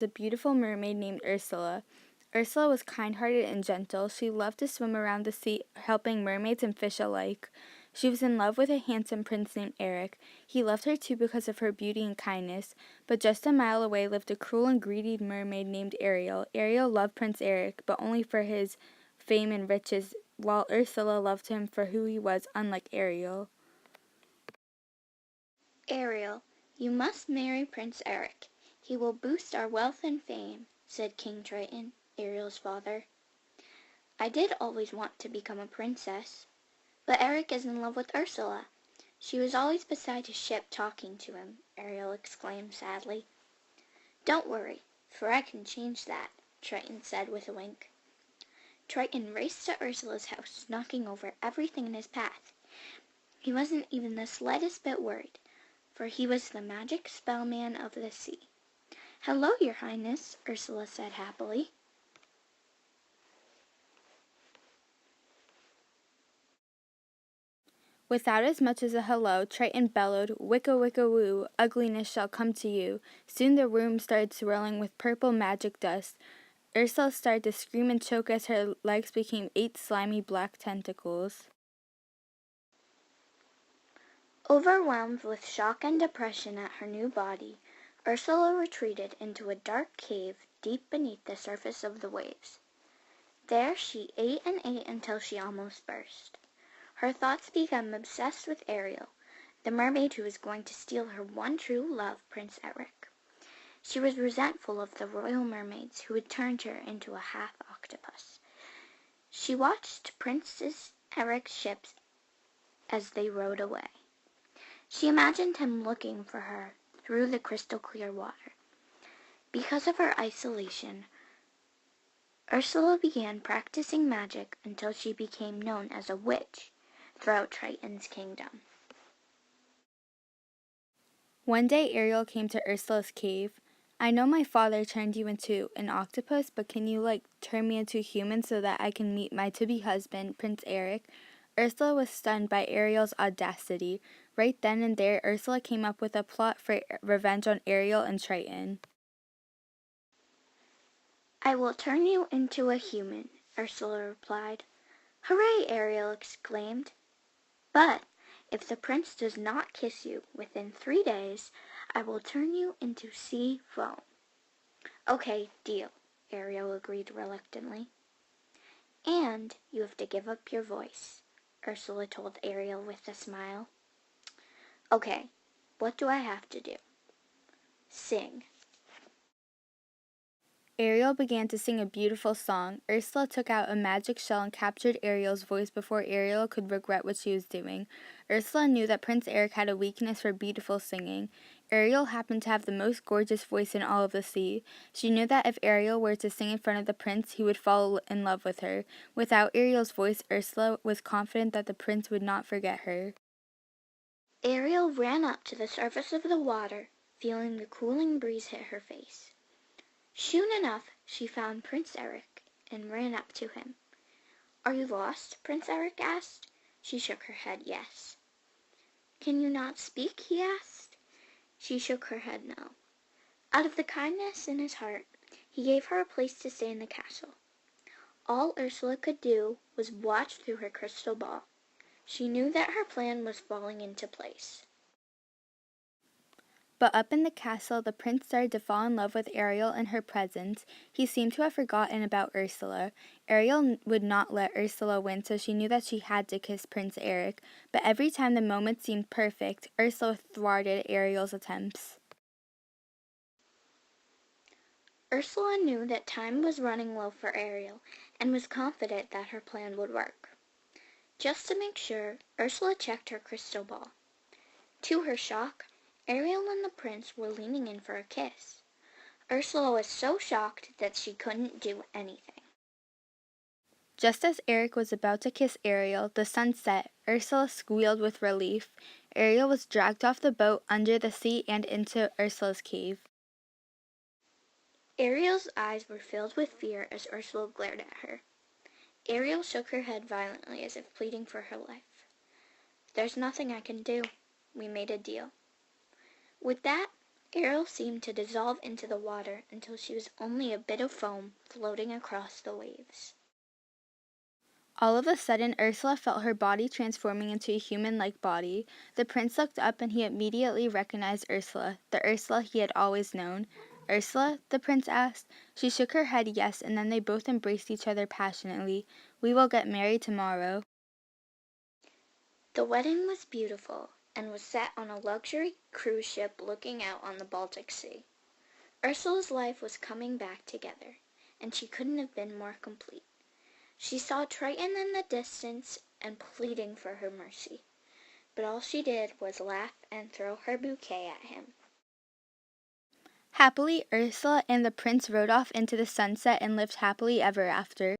a beautiful mermaid named Ursula. Ursula was kind-hearted and gentle. She loved to swim around the sea, helping mermaids and fish alike. She was in love with a handsome prince named Eric. He loved her too because of her beauty and kindness, but just a mile away lived a cruel and greedy mermaid named Ariel. Ariel loved Prince Eric, but only for his fame and riches, while Ursula loved him for who he was, unlike Ariel. Ariel, you must marry Prince Eric. He will boost our wealth and fame, said King Triton, Ariel's father. I did always want to become a princess, but Eric is in love with Ursula. She was always beside his ship talking to him, Ariel exclaimed sadly. Don't worry, for I can change that, Triton said with a wink. Triton raced to Ursula's house, knocking over everything in his path. He wasn't even the slightest bit worried, for he was the magic spellman of the sea. Hello, your highness, Ursula said happily. Without as much as a hello, Triton bellowed, "Wicka wicka woo, ugliness shall come to you." Soon the room started swirling with purple magic dust. Ursula started to scream and choke as her legs became 8 slimy black tentacles. Overwhelmed with shock and depression at her new body, Ursula retreated into a dark cave deep beneath the surface of the waves. There she ate and ate until she almost burst. Her thoughts became obsessed with Ariel, the mermaid who was going to steal her one true love, Prince Eric. She was resentful of the royal mermaids who had turned her into a half-octopus. She watched Prince Eric's ships as they rowed away. She imagined him looking for her through the crystal-clear water. Because of her isolation, Ursula began practicing magic until she became known as a witch throughout Triton's kingdom. One day Ariel came to Ursula's cave. "I know my father turned you into an octopus, but can you, turn me into a human so that I can meet my to-be husband, Prince Eric?" Ursula was stunned by Ariel's audacity. Right then and there, Ursula came up with a plot for revenge on Ariel and Triton. "I will turn you into a human," Ursula replied. "Hooray!" Ariel exclaimed. "But if the prince does not kiss you within 3 days, I will turn you into sea foam." "Okay, deal," Ariel agreed reluctantly. "And you have to give up your voice," Ursula told Ariel with a smile. "Okay, what do I have to do?" "Sing." Ariel began to sing a beautiful song. Ursula took out a magic shell and captured Ariel's voice before Ariel could regret what she was doing. Ursula knew that Prince Eric had a weakness for beautiful singing. Ariel happened to have the most gorgeous voice in all of the sea. She knew that if Ariel were to sing in front of the prince, he would fall in love with her. Without Ariel's voice, Ursula was confident that the prince would not forget her. Ariel ran up to the surface of the water, feeling the cooling breeze hit her face. Soon enough she found Prince Eric and ran up to him. "Are you lost?" Prince Eric asked. She shook her head yes. "Can you not speak?" he asked. She shook her head no. Out of the kindness in his heart, he gave her a place to stay in the castle. All Ursula could do was watch through her crystal ball. She knew that her plan was falling into place. But up in the castle, the prince started to fall in love with Ariel in her presence. He seemed to have forgotten about Ursula. Ariel would not let Ursula win, so she knew that she had to kiss Prince Eric. But every time the moment seemed perfect, Ursula thwarted Ariel's attempts. Ursula knew that time was running low for Ariel and was confident that her plan would work. Just to make sure, Ursula checked her crystal ball. To her shock, Ariel and the prince were leaning in for a kiss. Ursula was so shocked that she couldn't do anything. Just as Eric was about to kiss Ariel, the sun set. Ursula squealed with relief. Ariel was dragged off the boat under the sea and into Ursula's cave. Ariel's eyes were filled with fear as Ursula glared at her. Ariel shook her head violently as if pleading for her life. "There's nothing I can do. We made a deal." With that, Ariel seemed to dissolve into the water until she was only a bit of foam floating across the waves. All of a sudden, Ursula felt her body transforming into a human-like body. The prince looked up and he immediately recognized Ursula, the Ursula he had always known. "Ursula?" the prince asked. She shook her head yes, and then they both embraced each other passionately. "We will get married tomorrow." The wedding was beautiful and was set on a luxury cruise ship looking out on the Baltic Sea. Ursula's life was coming back together, and she couldn't have been more complete. She saw Triton in the distance and pleading for her mercy, but all she did was laugh and throw her bouquet at him. Happily, Ursula and the prince rode off into the sunset and lived happily ever after.